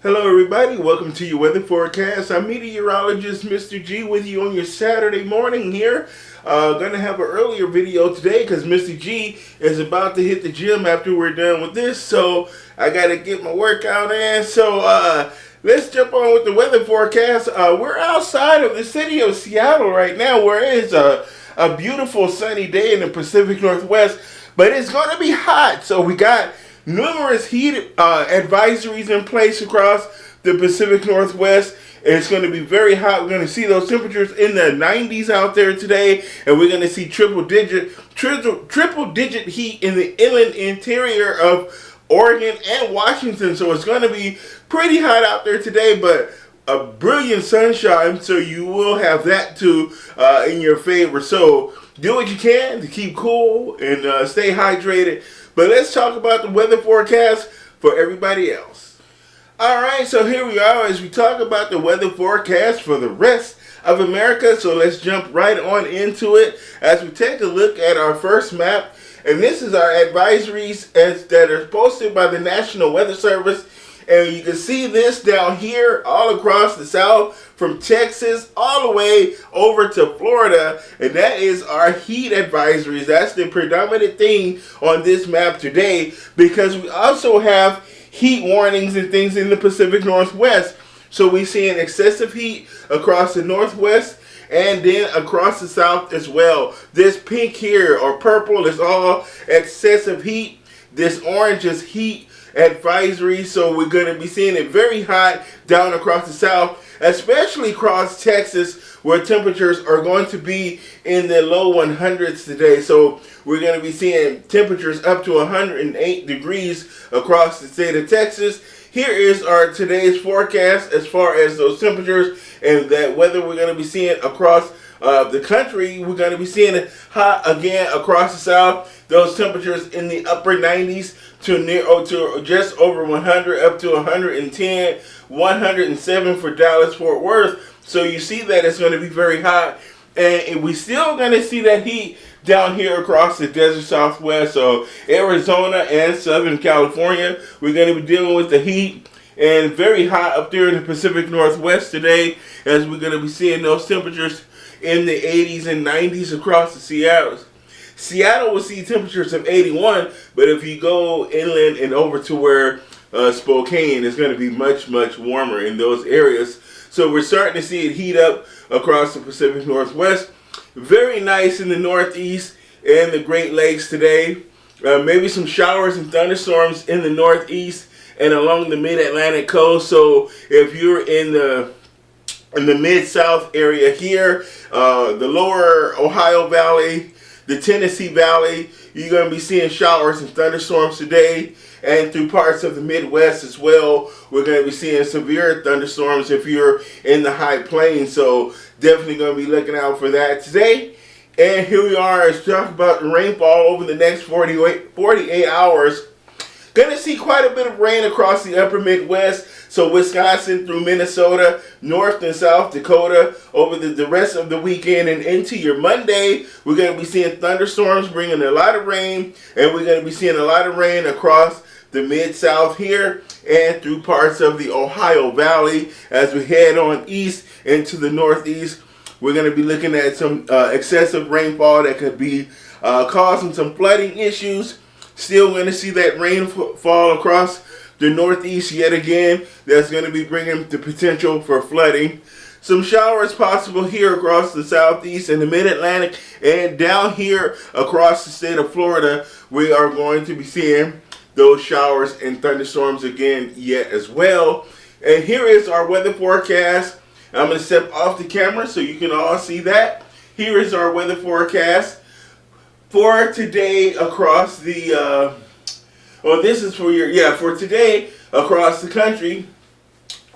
Hello everybody, welcome to your weather forecast. I'm meteorologist Mr. G with you on your Saturday morning here. Gonna have an earlier video today because Mr. G is about to hit the gym after we're done with this, so I gotta get my workout in. So let's jump on with the weather forecast. We're outside of the city of Seattle right now, where it is a beautiful sunny day in the Pacific Northwest, but it's gonna be hot. So we got numerous heat advisories in place across the Pacific Northwest. It's going to be very hot. We're going to see those temperatures in the 90s out there today, and we're going to see triple digit heat in the inland interior of Oregon and Washington. So it's going to be pretty hot out there today, but a brilliant sunshine, so you will have that too in your favor. So do what you can to keep cool and stay hydrated. But let's talk about the weather forecast for everybody else. Alright, so here we are as we talk about the weather forecast for the rest of America. So let's jump right on into it as we take a look at our first map. And this is our advisories that are posted by the National Weather Service. And you can see this down here all across the south, from Texas all the way over to Florida. And that is our heat advisories. That's the predominant thing on this map today, because we also have heat warnings and things in the Pacific Northwest. So we're seeing excessive heat across the Northwest and then across the south as well. This pink here or purple is all excessive heat. This orange is heat advisory, so we're going to be seeing it very hot down across the south, especially across Texas, where temperatures are going to be in the low 100s today. So we're going to be seeing temperatures up to 108 degrees across the state of Texas. Here is our today's forecast as far as those temperatures and that weather we're going to be seeing across the country. We're going to be seeing it hot again across the south. Those temperatures in the upper 90s to just over 100, up to 110, 107 for Dallas, Fort Worth. So you see that it's going to be very hot. And we're still going to see that heat down here across the desert Southwest. So Arizona and Southern California, we're going to be dealing with the heat. And very hot up there in the Pacific Northwest today, as we're going to be seeing those temperatures in the 80s and 90s across the Seattle. Seattle will see temperatures of 81, but if you go inland and over to where Spokane, it's going to be much, much warmer in those areas. So we're starting to see it heat up across the Pacific Northwest. Very nice in the Northeast and the Great Lakes today. Maybe some showers and thunderstorms in the Northeast and along the Mid-Atlantic coast. So if you're in the Mid-South area here, the lower Ohio Valley, the Tennessee Valley, you're going to be seeing showers and thunderstorms today, and through parts of the Midwest as well. We're going to be seeing severe thunderstorms if you're in the high plains, so definitely going to be looking out for that today. And here we are as we talk about the rainfall over the next 48 hours. Going to see quite a bit of rain across the upper Midwest, so Wisconsin through Minnesota, North and South Dakota over the rest of the weekend and into your Monday. We're going to be seeing thunderstorms bringing a lot of rain, and we're going to be seeing a lot of rain across the Mid-South here and through parts of the Ohio Valley. As we head on east into the Northeast, we're going to be looking at some excessive rainfall that could be causing some flooding issues. Still going to see that rainfall across the Northeast yet again. That's going to be bringing the potential for flooding. Some showers possible here across the Southeast and the Mid-Atlantic, and down here across the state of Florida, we are going to be seeing those showers and thunderstorms again yet as well. And here is our weather forecast. I'm going to step off the camera so you can all see that. Here is our weather forecast for today across the, for today across the country.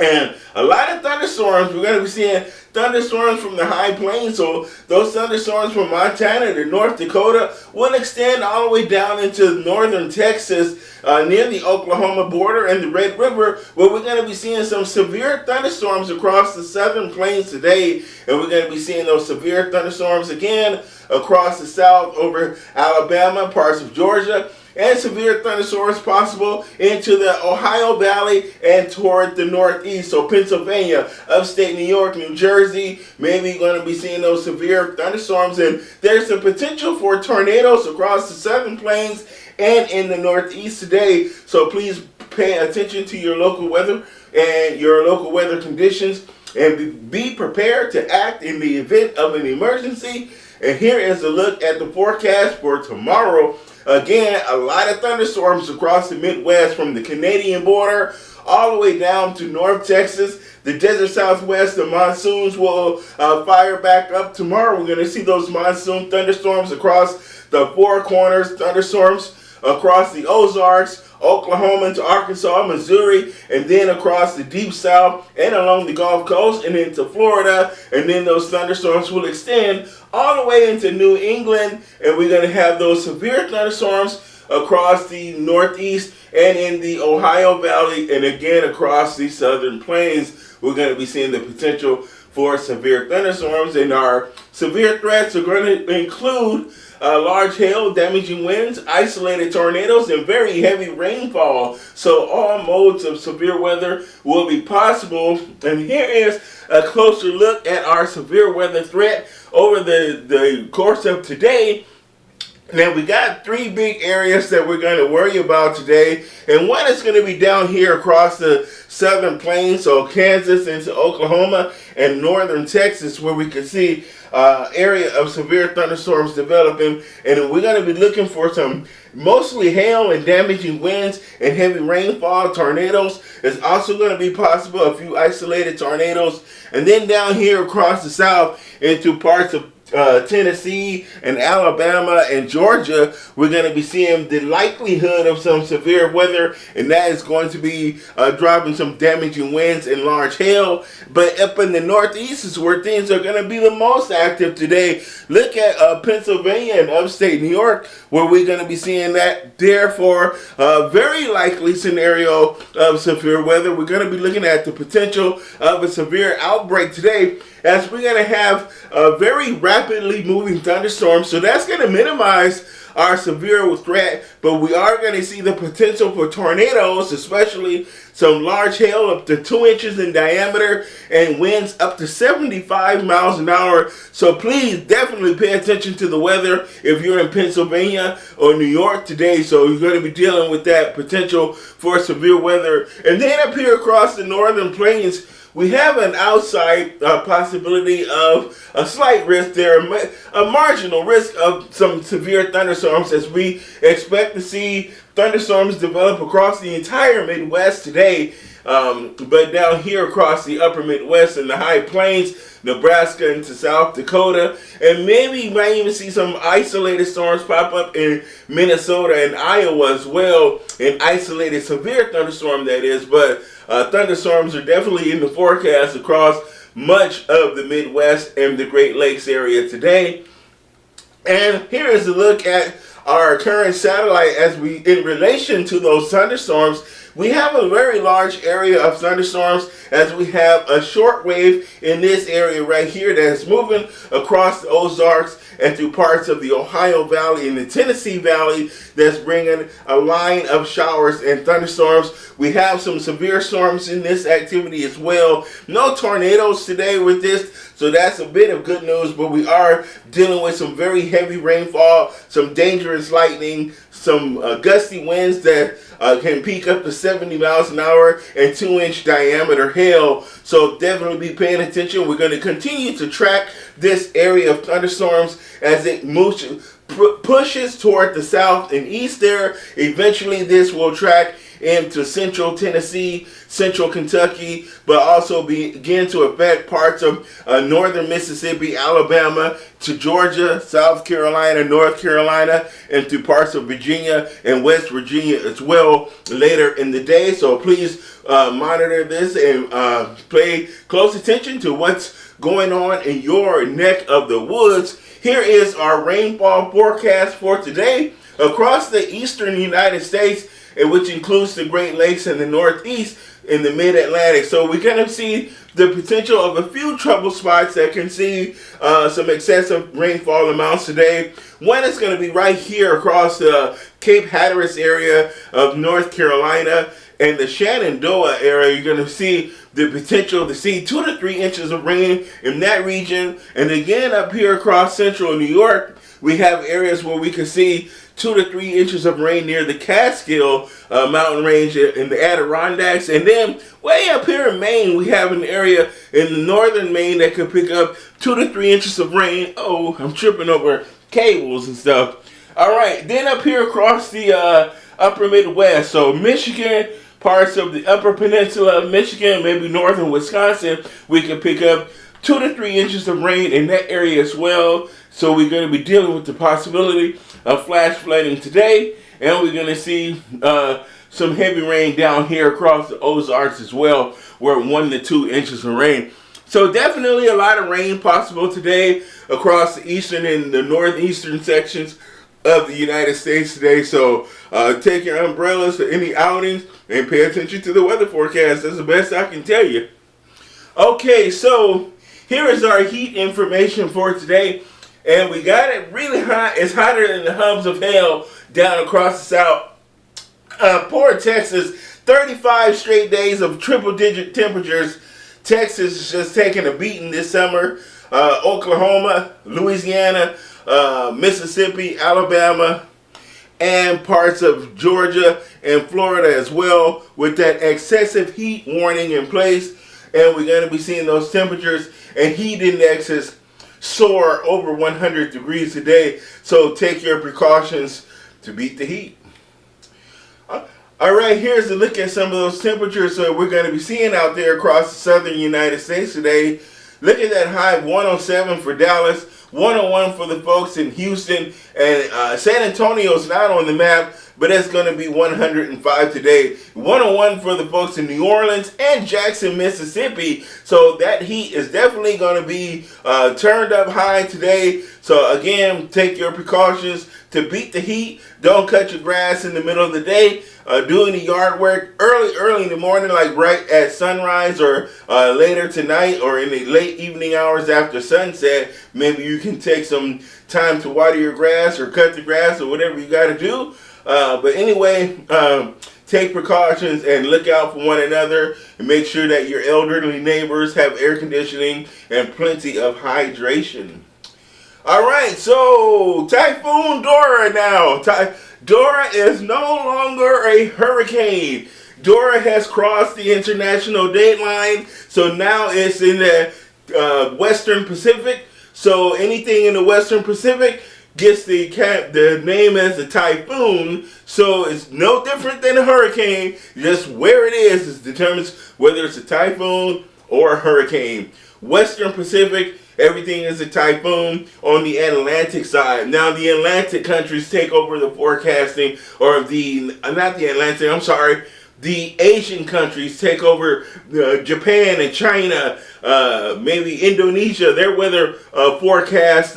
And a lot of thunderstorms. We're going to be seeing thunderstorms from the high plains. So those thunderstorms from Montana to North Dakota will extend all the way down into northern Texas, near the Oklahoma border and the Red River, where we're going to be seeing some severe thunderstorms across the southern plains today. And we're going to be seeing those severe thunderstorms again across the south over Alabama, parts of Georgia, and severe thunderstorms possible into the Ohio Valley and toward the Northeast. So Pennsylvania, upstate New York, New Jersey, maybe going to be seeing those severe thunderstorms. And there's the potential for tornadoes across the southern plains and in the Northeast today. So please pay attention to your local weather and your local weather conditions, and be prepared to act in the event of an emergency. And here is a look at the forecast for tomorrow. Again, a lot of thunderstorms across the Midwest, from the Canadian border all the way down to North Texas, the desert Southwest. The monsoons will fire back up tomorrow. We're going to see those monsoon thunderstorms across the Four Corners, thunderstorms across the Ozarks, Oklahoma to Arkansas, Missouri, and then across the deep south and along the Gulf Coast and into Florida. And then those thunderstorms will extend all the way into New England, and we're going to have those severe thunderstorms across the Northeast and in the Ohio Valley, and again across the southern plains. We're going to be seeing the potential for severe thunderstorms, and our severe threats are going to include large hail, damaging winds, isolated tornadoes, and very heavy rainfall. So all modes of severe weather will be possible. And here is a closer look at our severe weather threat over the course of today. Now, we got three big areas that we're going to worry about today, and one is going to be down here across the southern plains, so Kansas into Oklahoma and northern Texas, where we can see area of severe thunderstorms developing. And we're going to be looking for some mostly hail and damaging winds and heavy rainfall. Tornadoes is also going to be possible, a few isolated tornadoes. And then down here across the south into parts of Tennessee and Alabama and Georgia, we're going to be seeing the likelihood of some severe weather, and that is going to be dropping some damaging winds and large hail. But up in the Northeast is where things are going to be the most active today. Look at Pennsylvania and upstate New York, where we're going to be seeing that. Therefore, a very likely scenario of severe weather. We're going to be looking at the potential of a severe outbreak today, as we're going to have a very rapidly moving thunderstorm. So that's going to minimize our severe threat, but we are going to see the potential for tornadoes, especially some large hail up to 2 inches in diameter and winds up to 75 miles an hour. So please definitely pay attention to the weather if you're in Pennsylvania or New York today. So you're going to be dealing with that potential for severe weather. And then up here across the northern plains, we have an outside possibility of a slight risk there, a marginal risk of some severe thunderstorms, as we expect to see thunderstorms develop across the entire Midwest today. But down here across the upper Midwest and the high plains, Nebraska into South Dakota, and maybe you might even see some isolated storms pop up in Minnesota and Iowa as well, an isolated severe thunderstorm that is. But thunderstorms are definitely in the forecast across much of the Midwest and the Great Lakes area today. And here is a look at our current satellite as we, in relation to those thunderstorms. We have a very large area of thunderstorms, as we have a short wave in this area right here that is moving across the Ozarks and through parts of the Ohio Valley and the Tennessee Valley, that's bringing a line of showers and thunderstorms. We have some severe storms in this activity as well. No tornadoes today with this, so that's a bit of good news, but we are dealing with some very heavy rainfall, some dangerous lightning, some gusty winds that can peak up to 70 miles an hour and 2-inch diameter hail. So definitely be paying attention. We're going to continue to track this area of thunderstorms as it moves, pushes toward the south and east there. Eventually this will track into central Tennessee, central Kentucky, but also begin to affect parts of northern Mississippi, Alabama, to Georgia, South Carolina, North Carolina, and to parts of Virginia and West Virginia as well later in the day. So please monitor this and pay close attention to what's going on in your neck of the woods. Here is our rainfall forecast for today across the eastern United States, and which includes the Great Lakes and the Northeast in the Mid-Atlantic. So we're going to see the potential of a few trouble spots that can see some excessive rainfall amounts today. One is going to be right here across Cape Hatteras area of North Carolina and the Shenandoah area, you're going to see the potential to see 2 to 3 inches of rain in that region. And again, up here across central New York, we have areas where we can see 2 to 3 inches of rain near the Catskill mountain range in the Adirondacks. And then way up here in Maine, we have an area in the northern Maine that could pick up 2 to 3 inches of rain. Oh, I'm tripping over cables and stuff. All right, then up here across the upper Midwest, so Michigan, parts of the upper peninsula of Michigan, maybe northern Wisconsin, we can pick up 2 to 3 inches of rain in that area as well. So we're going to be dealing with the possibility of flash flooding today, and we're going to see some heavy rain down here across the Ozarks as well, where 1 to 2 inches of rain. So definitely a lot of rain possible today across the eastern and the northeastern sections of the United States today. So take your umbrellas for any outings and pay attention to the weather forecast. That's the best I can tell you. Okay, so here is our heat information for today. And we got it really hot. It's hotter than the hubs of hell down across the south. Poor Texas, 35 straight days of triple-digit temperatures. Texas is just taking a beating this summer. Oklahoma, Louisiana, Mississippi, Alabama, and parts of Georgia and Florida as well, with that excessive heat warning in place. And we're going to be seeing those temperatures and heat indexes soar over 100 degrees a day. So take your precautions to beat the heat. All right, here's a look at some of those temperatures that we're going to be seeing out there across the southern United States today. Look at that high, 107 for Dallas, 101 for the folks in Houston, and San Antonio's not on the map, but it's going to be 105 today. 101 for the folks in New Orleans and Jackson, Mississippi. So that heat is definitely going to be turned up high today. So again, take your precautions to beat the heat. Don't cut your grass in the middle of the day. Do any yard work early in the morning, like right at sunrise, or later tonight, or in the late evening hours after sunset. Maybe you can take some time to water your grass or cut the grass or whatever you got to do. But anyway, take precautions and look out for one another, and make sure that your elderly neighbors have air conditioning and plenty of hydration. All right, so Typhoon Dora now. Dora is no longer a hurricane. Dora has crossed the international date line, so now it's in the Western Pacific. So anything in the Western Pacific gets the name as a typhoon. So it's no different than a hurricane. Just where it is determines whether it's a typhoon or a hurricane. Western Pacific, everything is a typhoon. On the Atlantic side, now the Atlantic countries take over the forecasting, or the Asian countries take over. Japan and China, maybe Indonesia, their weather forecast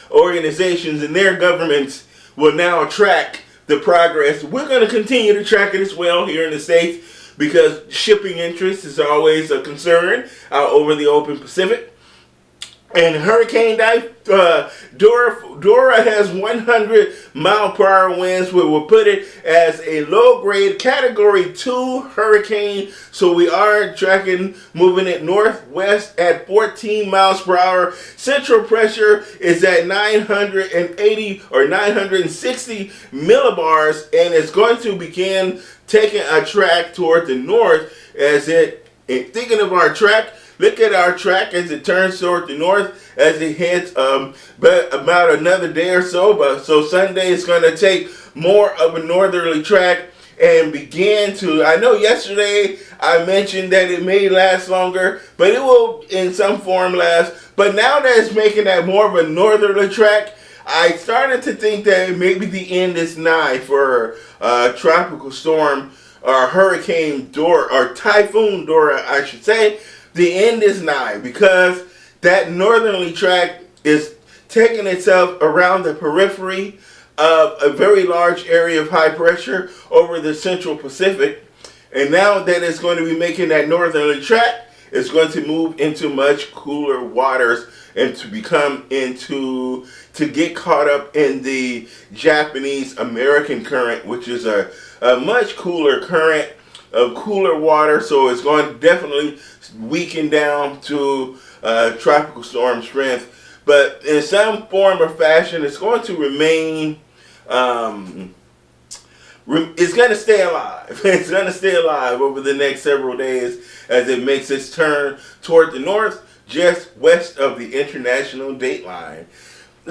organizations and their governments will now track the progress. We're going to continue to track it as well here in the States, because shipping interest is always a concern out over the open Pacific. And Hurricane Dora has 100-mile-per-hour winds, which will put it as a low-grade Category 2 hurricane. So we are tracking, moving it northwest at 14 miles per hour. Central pressure is at 980 or 960 millibars, and it's going to begin taking a track toward the north as it, thinking of our track, look at our track as it turns toward the north, as it hits but about another day or so. So Sunday is going to take more of a northerly track and begin to, I know yesterday I mentioned that it may last longer, but it will in some form last. But now that it's making that more of a northerly track, I started to think that maybe the end is nigh for tropical storm, or Hurricane Dora, or Typhoon Dora, I should say. The end is nigh, because that northerly track is taking itself around the periphery of a very large area of high pressure over the Central Pacific. And now that it's going to be making that northerly track, it's going to move into much cooler waters and to get caught up in the Japanese American current, which is a much cooler current of cooler water. So it's going to definitely weaken down to tropical storm strength. But in some form or fashion, it's going to remain. It's going to stay alive. It's going to stay alive over the next several days as it makes its turn toward the north, just west of the international date line.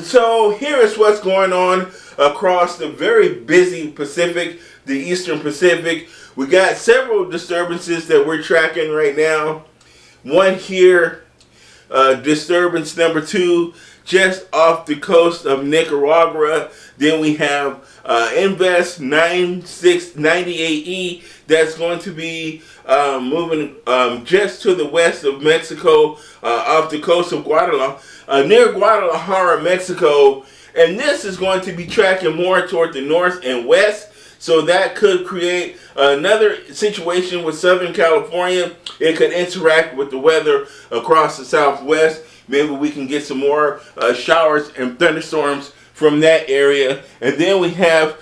So here is what's going on across the very busy Pacific, the Eastern Pacific. We got several disturbances that we're tracking right now. One here, disturbance number 2, just off the coast of Nicaragua. Then we have Invest 9698E that's going to be moving just to the west of Mexico, off the coast of Guadalajara, near Guadalajara, Mexico. And this is going to be tracking more toward the north and west. So that could create another situation with Southern California. It could interact with the weather across the southwest. Maybe we can get some more showers and thunderstorms from that area. And then we have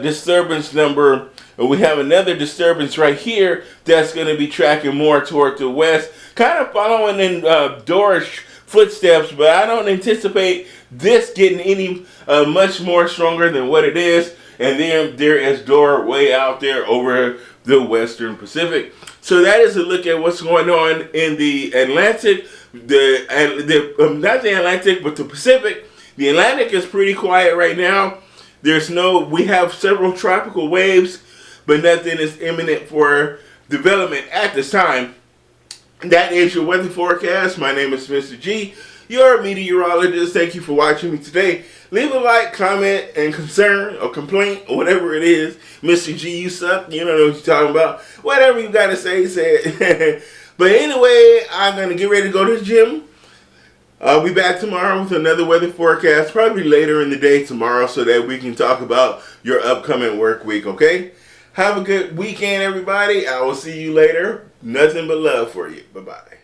disturbance number, we have another disturbance right here that's going to be tracking more toward the west, kind of following in Dora's footsteps, but I don't anticipate this getting any much more stronger than what it is. And then there is Dora way out there over the Western Pacific. So that is a look at what's going on in the Atlantic, not the Atlantic, but the Pacific. The Atlantic is pretty quiet right now. We have several tropical waves, but nothing is imminent for development at this time. That is your weather forecast. My name is Mr. G, your meteorologist. Thank you for watching me today. Leave a like, comment, and concern or complaint or whatever it is. Mr. G, you suck. You don't know what you're talking about. Whatever you got to say, say it. But anyway, I'm going to get ready to go to the gym. I'll be back tomorrow with another weather forecast, probably later in the day tomorrow, so that we can talk about your upcoming work week, okay? Have a good weekend, everybody. I will see you later. Nothing but love for you. Bye-bye.